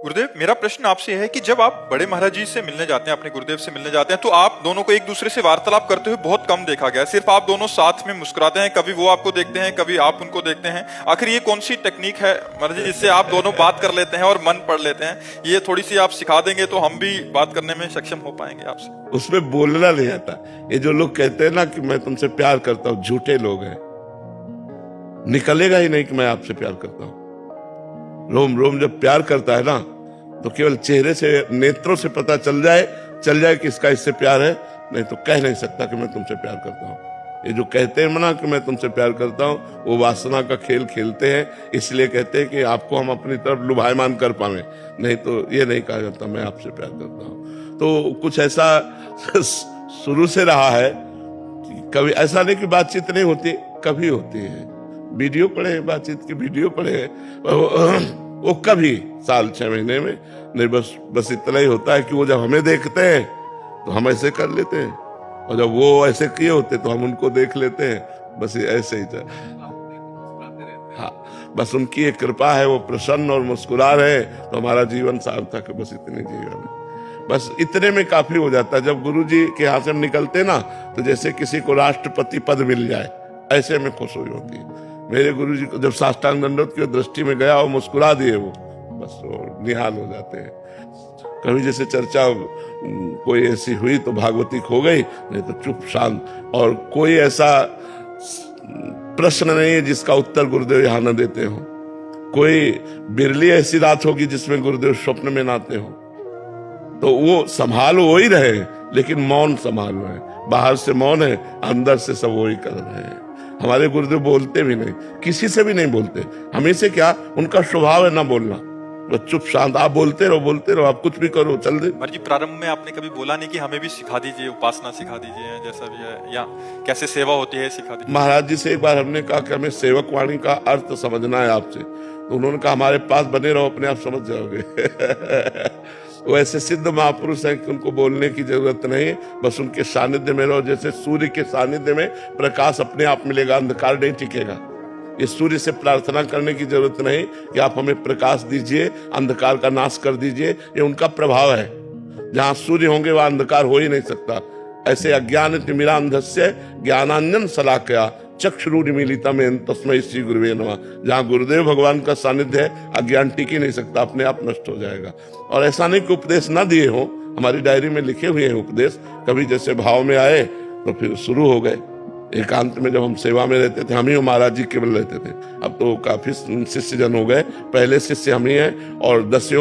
गुरुदेव, मेरा प्रश्न आपसे है कि जब आप बड़े महाराज जी से मिलने जाते हैं, अपने गुरुदेव से मिलने जाते हैं, तो आप दोनों को एक दूसरे से वार्तालाप करते हुए बहुत कम देखा गया है। सिर्फ आप दोनों साथ में मुस्कुराते हैं, कभी वो आपको देखते हैं, कभी आप उनको देखते हैं। आखिर ये कौन सी टेक्निक है महाराज जी जिससे आप दोनों बात कर लेते हैं और मन पढ़ लेते हैं? ये थोड़ी सी आप सिखा देंगे तो हम भी बात करने में सक्षम हो पाएंगे आपसे। उसमें बोलना नहीं आता। ये जो लोग कहते हैं ना कि मैं तुमसे प्यार करता हूं, झूठे लोग हैं। निकलेगा ही नहीं कि मैं आपसे प्यार करता हूं। रोम रोम जब प्यार करता है ना, तो केवल चेहरे से, नेत्रों से पता चल जाए कि इसका इससे प्यार है। नहीं तो कह नहीं सकता कि मैं तुमसे प्यार करता हूं। ये जो कहते हैं ना कि मैं तुमसे प्यार करता हूं, वो वासना का खेल खेलते हैं। इसलिए कहते हैं कि आपको हम अपनी तरफ लुभायमान कर पाए। नहीं तो ये नहीं कहा जाता मैं आपसे प्यार करता हूं। तो कुछ ऐसा शुरू से रहा है कि कभी ऐसा नहीं कि बातचीत नहीं होती, कभी होती है। वीडियो पड़े, बातचीत की वीडियो पड़े, वो कभी साल 6 महीने में नहीं। बस इतना ही होता है कि वो जब हमें देखते हैं तो हम ऐसे कर लेते हैं, और जब वो ऐसे किए होते तो हम उनको देख लेते हैं। बस ऐसे ही हाँ, बस उनकी एक कृपा है, वो प्रसन्न और मुस्कुरा रहे तो हमारा जीवन सार्थक है। बस इतने जीवन है, बस इतने में काफी हो जाता है। जब गुरु जी के यहाँ से हम निकलते ना, तो जैसे किसी को राष्ट्रपति पद मिल जाए, ऐसे में खुश हुई होती है। मेरे गुरु जी को जब साष्टांग दंडवत की दृष्टि में गया और मुस्कुरा दिए, वो बस वो निहाल हो जाते हैं। कभी जैसे चर्चा कोई ऐसी हुई तो भागवती खो गई, नहीं तो चुप शांत। और कोई ऐसा प्रश्न नहीं है जिसका उत्तर गुरुदेव यहाँ न देते हो। कोई बिरली ऐसी रात होगी जिसमें गुरुदेव स्वप्न में नाते हो। तो वो संभाल वो ही रहे, लेकिन मौन संभाल रहे हैं। बाहर से मौन है, अंदर से सब वही कर रहे हैं। हमारे गुरुदेव बोलते भी नहीं, किसी से भी नहीं बोलते। हमें से क्या, उनका स्वभाव है ना बोलना। बस चुप शांत, आप बोलते रहो, आप कुछ भी करो, चल दे। महाराज जी, प्रारंभ में आपने कभी बोला नहीं कि हमें भी सिखा दीजिए, उपासना सिखा दीजिए, जैसा भी है, या कैसे सेवा होती है सिखा दीजिए। महाराज जी से एक बार हमने कहा कि हमें सेवक वाणी का अर्थ समझना है आपसे, तो उन्होंने कहा हमारे पास बने रहो, अपने आप समझ जाओगे। वो ऐसे सिद्ध महापुरुष हैं कि उनको बोलने की जरूरत नहीं, बस उनके सानिध्य में रहो। जैसे सूर्य के सानिध्य में प्रकाश अपने आप मिलेगा, अंधकार नहीं टिकेगा। ये सूर्य से प्रार्थना करने की जरूरत नहीं कि आप हमें प्रकाश दीजिए, अंधकार का नाश कर दीजिए। ये उनका प्रभाव है। जहां सूर्य होंगे वहां अंधकार हो ही नहीं सकता। ऐसे अज्ञान तिमिरा अंधस्य ज्ञानांजन शलाकया चक्षुरुन्मीलितम येन तस्मै श्री गुरुवे नमः। जहाँ गुरुदेव भगवान का सानिध्य है, अज्ञान टिक ही नहीं सकता, अपने आप नष्ट हो जाएगा। और ऐसा नहीं कि उपदेश ना दिए हो, हमारी डायरी में लिखे हुए हैं उपदेश। कभी जैसे भाव में आए तो फिर शुरू हो गए। एकांत में जब हम सेवा में रहते थे, हम ही महाराज जी केवल रहते थे। अब तो काफी शिष्य जन हो गए। पहले शिष्य हम ही हैं, और 10